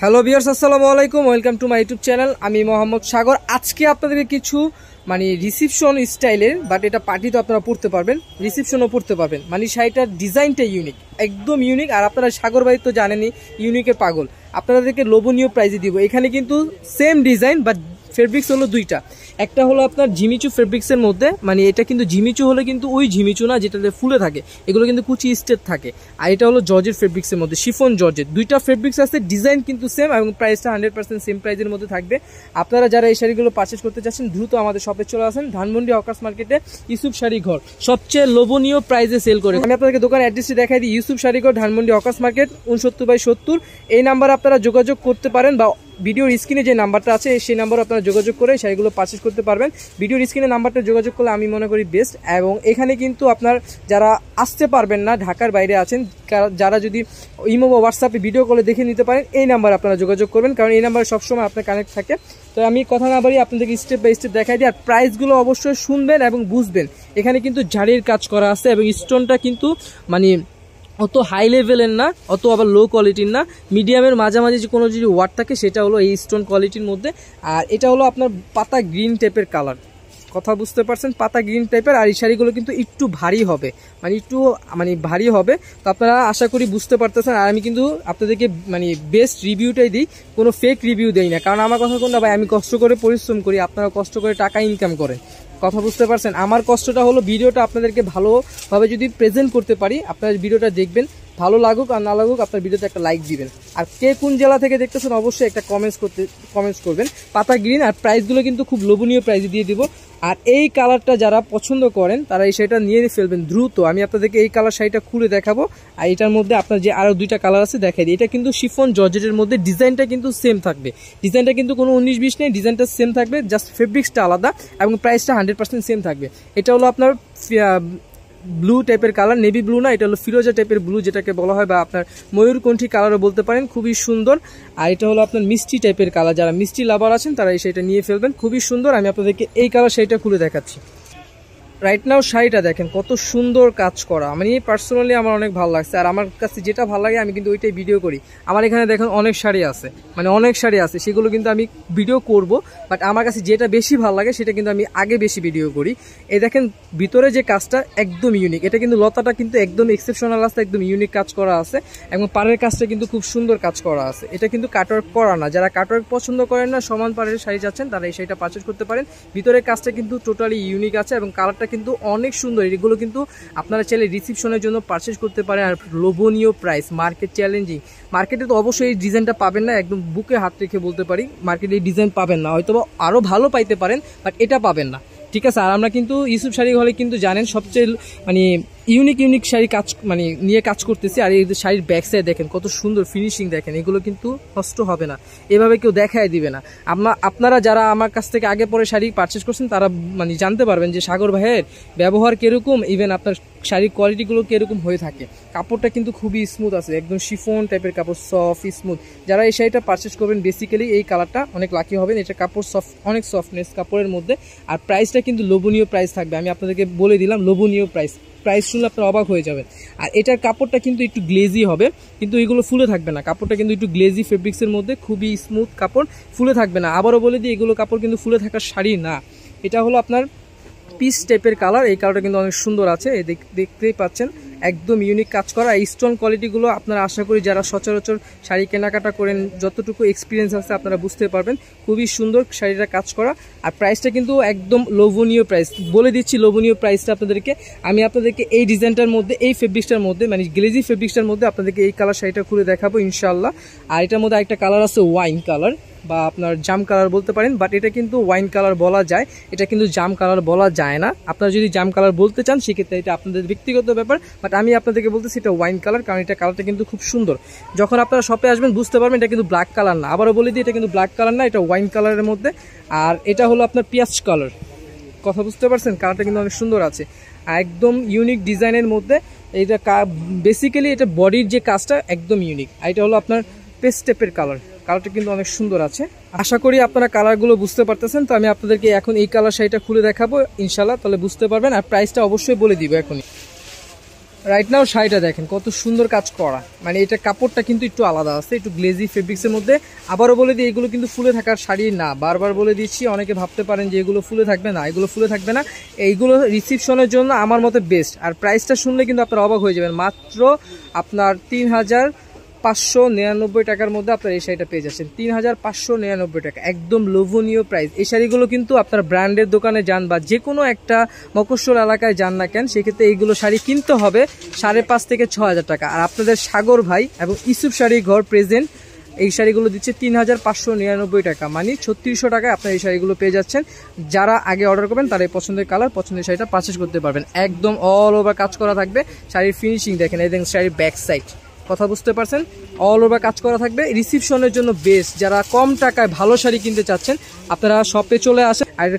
Hello viewers, আসসালামু আলাইকুম। Welcome to my YouTube channel. আমি মোহাম্মদ সাগর। আজকে আপনাদেরকে কিছু রিসিপশন স্টাইলের, বাট এটা পার্টিতে আপনারা পড়তে পারবেন, রিসিপশনও পড়তে পারবেন। শাড়িটার ডিজাইনটা ইউনিক, একদম ইউনিক। আর আপনারা সাগর ভাই তো জানেনই, ইউনিকের পাগল। আপনাদেরকে লোভনীয় প্রাইজে দিব। এখানে কিন্তু সেম ডিজাইন, বাট ফেব্রিক্স হলো দুইটা। একটা হলো আপনার ঝিমিচু ফেব্রিক্সের মধ্যে, এটা কিন্তু ঝিমিচু হলে কিন্তু ওই ঝিমিচু না যেটাতে ফুলে থাকে, এগুলো কিন্তু কুচি স্টেট থাকে। আর এটা হলো জর্জেট ফেব্রিক্সের মধ্যে, শিফন জর্জেট। দুইটা ফেব্রিক্স আছে, ডিজাইন কিন্তু সেম এবং প্রাইসটা 100% সেম প্রাইসের মধ্যে থাকবে। আপনারা যারা এই শাড়িগুলো পারচেস করতে চাচ্ছেন দ্রুত আমাদের শপে চলে আসেন। ধানমন্ডি হকার্স মার্কেটে ইউসুফ শাড়ি ঘর সবচেয়ে লোভনীয় প্রাইসে সেল করে। আমি আপনাদেরকে দোকানের অ্যাড্রেসটি দেখাই দিই। ইউসুফ শাড়ি ঘর, ধানমন্ডি হকার্স মার্কেট, 69/70। এই নাম্বারে আপনারা যোগাযোগ করতে পারেন, বা ভিডিওর স্ক্রিনে যে নাম্বারটা আছে সেই নাম্বারে আপনারা যোগাযোগ করে শাড়িগুলো পারচেস করতে পারবেন। ভিডিওর স্ক্রিনে নাম্বারটা যোগাযোগ করলে আমি মনে করি বেস্ট। এবং এখানে কিন্তু আপনার যারা আসতে পারবেন না, ঢাকার বাইরে আছেন, যারা যদি ইমো বা হোয়াটসঅ্যাপে ভিডিও কলে দেখে নিতে পারেন, এই নাম্বারে আপনারা যোগাযোগ করবেন, কারণ এই নাম্বারে সবসময় আপনার কানেক্ট থাকে। তো আমি কথা না বাড়ি আপনাদেরকে স্টেপ বাই স্টেপ দেখাই দিই। আর প্রাইসগুলো অবশ্যই শুনবেন এবং বুঝবেন। এখানে কিন্তু ঝাড়ির কাজ করা আছে এবং স্টোনটা কিন্তু অত হাই লেভেলের না, অত আবার লো কোয়ালিটির না, মিডিয়ামের মাঝামাঝি যে কোনো যদি ওয়ার্ড থাকে সেটা হলো এই স্টোন কোয়ালিটির মধ্যে। আর এটা হলো আপনার পাতা গ্রিন টাইপের কালার, কথা বুঝতে পারছেন, পাতা গ্রিন টাইপের। আর এই শাড়িগুলো কিন্তু একটু ভারী হবে, একটু ভারী হবে। তো আপনারা আশা করি বুঝতে পারতেছেন। আর আমি কিন্তু আপনাদেরকে বেস্ট রিভিউটাই দিই, কোনো ফেক রিভিউ দেই না। কারণ আমার কথা কোনটা ভাই, আমি কষ্ট করে পরিশ্রম করি, আপনারা কষ্ট করে টাকা ইনকাম করেন, কথা বুঝতে পারছেন। আমার কষ্টটা হলো ভিডিওটা আপনাদেরকে ভালোভাবে যদি প্রেজেন্ট করতে পারি, আপনারা ভিডিওটা দেখবেন, ভালো লাগুক আর না লাগুক আপনার ভিডিওতে একটা লাইক দিবেন। আর কে কোন জেলা থেকে দেখতেছেন অবশ্যই একটা কমেন্টস করবেন। পাতা গ্রিন। আর প্রাইসগুলো কিন্তু খুব লোভনীয় প্রাইসে দিয়ে দিব। আর এই কালারটা যারা পছন্দ করেন তারা এই শাড়িটা নিয়ে ফেলবেন দ্রুত। আমি আপনাদেরকে এই কালার শাড়িটা খুলে দেখাবো। আর এটার মধ্যে আপনার যে আরো দুইটা কালার আছে দেখাই দিই। এটা কিন্তু শিফন জর্জেটের মধ্যে, ডিজাইনটা কিন্তু সেম থাকবে, ডিজাইনটা কিন্তু কোনো 19-20 নেই, ডিজাইনটা সেম থাকবে, জাস্ট ফেব্রিক্সটা আলাদা এবং প্রাইসটা 100% সেম থাকবে। এটা হলো আপনার ব্লু টাইপের কালার, নেভি ব্লু না, এটা হলো ফিরোজা টাইপের ব্লু যেটাকে বলা হয়, বা আপনার ময়ূরকণ্ঠী কালারও বলতে পারেন, খুবই সুন্দর। আর এটা হলো আপনার মিষ্টি টাইপের কালার, যারা মিষ্টি লাভার আছেন তারা এই শাড়িটা নিয়ে ফেলবেন, খুবই সুন্দর। আমি আপনাদেরকে এই কালার শাড়িটা খুলে দেখাচ্ছি। রাইট নাও শাড়িটা দেখেন কত সুন্দর কাজ করা, পার্সোনালি আমার অনেক ভালো লাগছে। আর আমার কাছে যেটা ভালো লাগে আমি কিন্তু ওইটাই ভিডিও করি। আমার এখানে দেখেন অনেক শাড়ি আছে, অনেক শাড়ি আছে, সেগুলো কিন্তু আমি ভিডিও করব, বাট আমার কাছে যেটা বেশি ভালো লাগে সেটা কিন্তু আমি আগে বেশি ভিডিও করি। এই দেখেন ভিতরে যে কাজটা একদম ইউনিক, এটা কিন্তু লতাটা কিন্তু একদম এক্সেপশনাল আছে, একদম ইউনিক কাজ করা আছে এবং পাড়ের কাজটা কিন্তু খুব সুন্দর কাজ করা আছে। এটা কিন্তু কাটওয়ার্ক করা না, যারা কাটওয়ার্ক পছন্দ করেন না, সমান পাড়ের শাড়ি যাচ্ছেন, তারা এই শাড়িটা পারচেজ করতে পারেন। ভিতরের কাজটা কিন্তু টোটালি ইউনিক আছে এবং কালারটা কিন্তু অনেক সুন্দর। এগুলো কিন্তু আপনারা চাইলে রিসিপশনের জন্য পারচেজ করতে পারেন। আর লোভনীয় প্রাইস, মার্কেট চ্যালেঞ্জিং। মার্কেটে তো অবশ্যই এই ডিজাইনটা পাবেন না, একদম বুকে হাত রেখে বলতে পারি, মার্কেটে এই ডিজাইন পাবেন না, হয়তো আরো ভালো পাইতে পারেন, বাট এটা পাবেন না, ঠিক আছে। আর আমরা কিন্তু ইউসুফ শাড়ি হলে কিন্তু জানেন সবচেয়ে ইউনিক শাড়ি কাজ নিয়ে কাজ করতেছি। আর এই শাড়ির ব্যাক সাইড দেখেন কত সুন্দর ফিনিশিং, দেখেন এগুলো কিন্তু নষ্ট হবে না, এভাবে কেউ দেখায় দিবে না। আপনারা যারা আমার কাছ থেকে আগে পরে শাড়ি পারচেস করছেন তারা জানতে পারবেন যে সাগর ভাইয়ের ব্যবহার কিরকম, ইভেন আপনার শাড়ির কোয়ালিটিগুলো কিরকম হয়ে থাকে। কাপড়টা কিন্তু খুবই স্মুথ আছে, একদম শিফন টাইপের কাপড়, সফট স্মুথ। যারা এই শাড়িটা পারচেস করবেন বেসিক্যালি এই কালারটা অনেক লাকি হবেন। এটা কাপড় সফট, অনেক সফটনেস কাপড়ের মধ্যে। আর প্রাইসটা কিন্তু লোভনীয় প্রাইস থাকবে, আমি আপনাদেরকে বলে দিলাম লোভনীয় প্রাইস শুনলে আপনারা অবাক হয়ে যাবেন। আর এটার কাপড়টা কিন্তু একটু গ্লেজি হবে, কিন্তু এগুলো ফুলে থাকবে না, কাপড়টা কিন্তু একটু গ্লেজি ফেব্রিক্সের মধ্যে, খুবই স্মুথ কাপড়, ফুলে থাকবে না। আবারও বলে দিই, এগুলো কাপড় কিন্তু ফুলে থাকার শাড়ি না। এটা হলো আপনার পিচ টাইপের কালার, এই কালারটা কিন্তু অনেক সুন্দর আছে, দেখতেই পাচ্ছেন, একদম ইউনিক কাজ করা। এই স্টোন কোয়ালিটিগুলো আপনারা আশা করি যারা সচরাচর শাড়ি কেনাকাটা করেন, যতটুকু এক্সপিরিয়েন্স আছে আপনারা বুঝতে পারবেন, খুবই সুন্দর শাড়িটা কাজ করা। আর প্রাইসটা কিন্তু একদম লোভনীয় প্রাইস, বলে দিচ্ছি লোভনীয় প্রাইসটা আপনাদেরকে। আমি আপনাদেরকে এই ডিজাইনটার মধ্যে, এই ফেব্রিক্সটার মধ্যে, গ্লেজি ফেব্রিক্সটার মধ্যে আপনাদেরকে এই কালার শাড়িটা খুলে দেখাবো ইনশাল্লাহ। আর এটার মধ্যে একটা কালার আছে ওয়াইন কালার, বা আপনার জাম কালার বলতে পারেন, বাট এটা কিন্তু ওয়াইন কালার বলা যায়, এটা কিন্তু জাম কালার বলা যায় না। আপনারা যদি জাম কালার বলতে চান সেক্ষেত্রে এটা আপনাদের ব্যক্তিগত ব্যাপার, বাট আমি আপনাদেরকে বলতেছি এটা ওয়াইন কালার, কারণ এটা কালারটা কিন্তু খুব সুন্দর। যখন আপনারা শপে আসবেন বুঝতে পারবেন এটা কিন্তু ব্ল্যাক কালার না। আবারও বলে দিই, এটা কিন্তু ব্ল্যাক কালার না, এটা ওয়াইন কালারের মধ্যে। আর এটা হলো আপনার পেঁয়াজ কালার, কথা বুঝতে পারছেন, কালারটা কিন্তু অনেক সুন্দর আছে, একদম ইউনিক ডিজাইনের মধ্যে। এটা বেসিক্যালি এটা বডির যে কাজটা একদম ইউনিক। আর এটা হলো আপনার পেস্ট টাইপের কালার, কালারটা কিন্তু অনেক সুন্দর আছে। আশা করি আপনারা কালারগুলো বুঝতে পারতেছেন। তো আমি আপনাদেরকে এখন এই কালার শাড়িটা খুলে দেখাবো ইনশাল্লাহ, তাহলে বুঝতে পারবেন। আর প্রাইসটা অবশ্যই বলে দিব এখনই। রাইট নাও শাড়িটা দেখেন কত সুন্দর কাজ করা, মানে এটা কাপড়টা কিন্তু একটু আলাদা আছে, একটু গ্লেজি ফেব্রিক্সের মধ্যে। আবারও বলে দিই এগুলো কিন্তু ফুলে থাকার শাড়ি না, বারবার বলে দিচ্ছি, অনেকে ভাবতে পারেন যে এগুলো ফুলে থাকবে না, এগুলো ফুলে থাকবে না। এইগুলো রিসিপশনের জন্য আমার মতে বেস্ট। আর প্রাইসটা শুনলে কিন্তু আপনারা অবাক হয়ে যাবেন, মাত্র আপনার 3599 টাকার মধ্যে আপনার এই শাড়িটা পেয়ে যাচ্ছেন। 3599 টাকা, একদম লোভনীয় প্রাইস। এই শাড়িগুলো কিন্তু আপনার ব্র্যান্ডের দোকানে যান বা যে কোনো একটা মফস্বল এলাকায় যান না কেন, সেক্ষেত্রে এইগুলো শাড়ি কিনতে হবে 5,500 থেকে 6,000 টাকা। আর আপনাদের সাগর ভাই এবং ইউসুফ শাড়ি ঘর প্রেজেন্ট এই শাড়িগুলো দিচ্ছে 3599 টাকা, মানে 3600 টাকায় আপনার এই শাড়িগুলো পেয়ে যাচ্ছেন। যারা আগে অর্ডার করবেন তারা এই পছন্দের কালার, পছন্দের শাড়িটা পারচেজ করতে পারবেন। একদম অল ওভার কাজ করা থাকবে, শাড়ির ফিনিশিং দেখেন, এই দেখেন শাড়ির ব্যাক সাইড, কথা বুঝতে পারছেন, অল ওভার কাজ করা থাকবে। রিসিপশনের জন্য বেস্ট। যারা কম টাকায় ভালো শাড়ি কিনতে চাচ্ছেন আপনারা শপে চলে আসেন। আর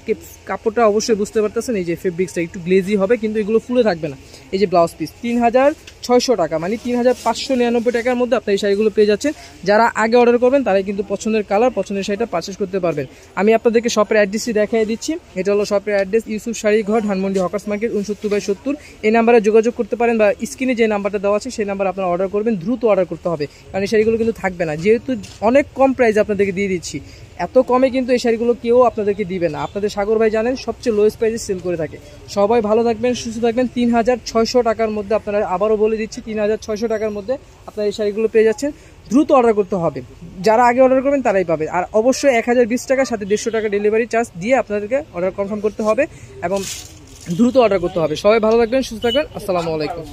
কাপড়টা অবশ্যই বুঝতে পারতেছেন, এই যে ফেব্রিক্সটা একটু গ্লেজি হবে, কিন্তু এগুলো ফুলে থাকবে না। এই যে ব্লাউজ পিস 3600 টাকা, মানে 3599 টাকার মধ্যে আপনার এই শাড়িগুলো পেয়ে যাচ্ছেন। যারা আগে অর্ডার করবেন তারাই কিন্তু পছন্দের কালার, পছন্দের শাড়িটা পারচেজ করতে পারবেন। আমি আপনাদেরকে শপের অ্যাড্রেসটি দেখিয়ে দিচ্ছি। এটা হলো শপের অ্যাড্রেস, ইউসুফ শাড়ি ঘর, ধানমন্ডি হকার্স মার্কেট, 69/70। এই নাম্বারে যোগাযোগ করতে পারেন বা স্ক্রিনে যে নাম্বারটা দেওয়া আছে সেই নাম্বার আপনারা অর্ডার করবেন। দ্রুত অর্ডার করতে হবে, কারণ এই শাড়িগুলো কিন্তু থাকবে না। যেহেতু অনেক কম প্রাইসে আপনাদেরকে দিয়ে দিচ্ছি, এত কমে কিন্তু এই শাড়িগুলো কেউ আপনাদেরকে দিবে না। আপনাদের সাগর ভাই জানেন সবচেয়ে লোয়েস্ট প্রাইসে সেল করে থাকে। সবাই ভালো থাকবেন, সুস্থ থাকবেন। 3600 টাকার মধ্যে আপনারা, আবারও বলে দিচ্ছি, 3600 টাকার মধ্যে আপনারা এই শাড়িগুলো পেয়ে যাচ্ছেন। দ্রুত অর্ডার করতে হবে, যারা আগে অর্ডার করবেন তারাই পাবে। আর অবশ্যই 1020 টাকার সাথে 150 টাকা ডেলিভারি চার্জ দিয়ে আপনাদেরকে অর্ডার কনফার্ম করতে হবে এবং দ্রুত অর্ডার করতে হবে। সবাই ভালো থাকবেন, সুস্থ থাকবেন। আসসালামু আলাইকুম।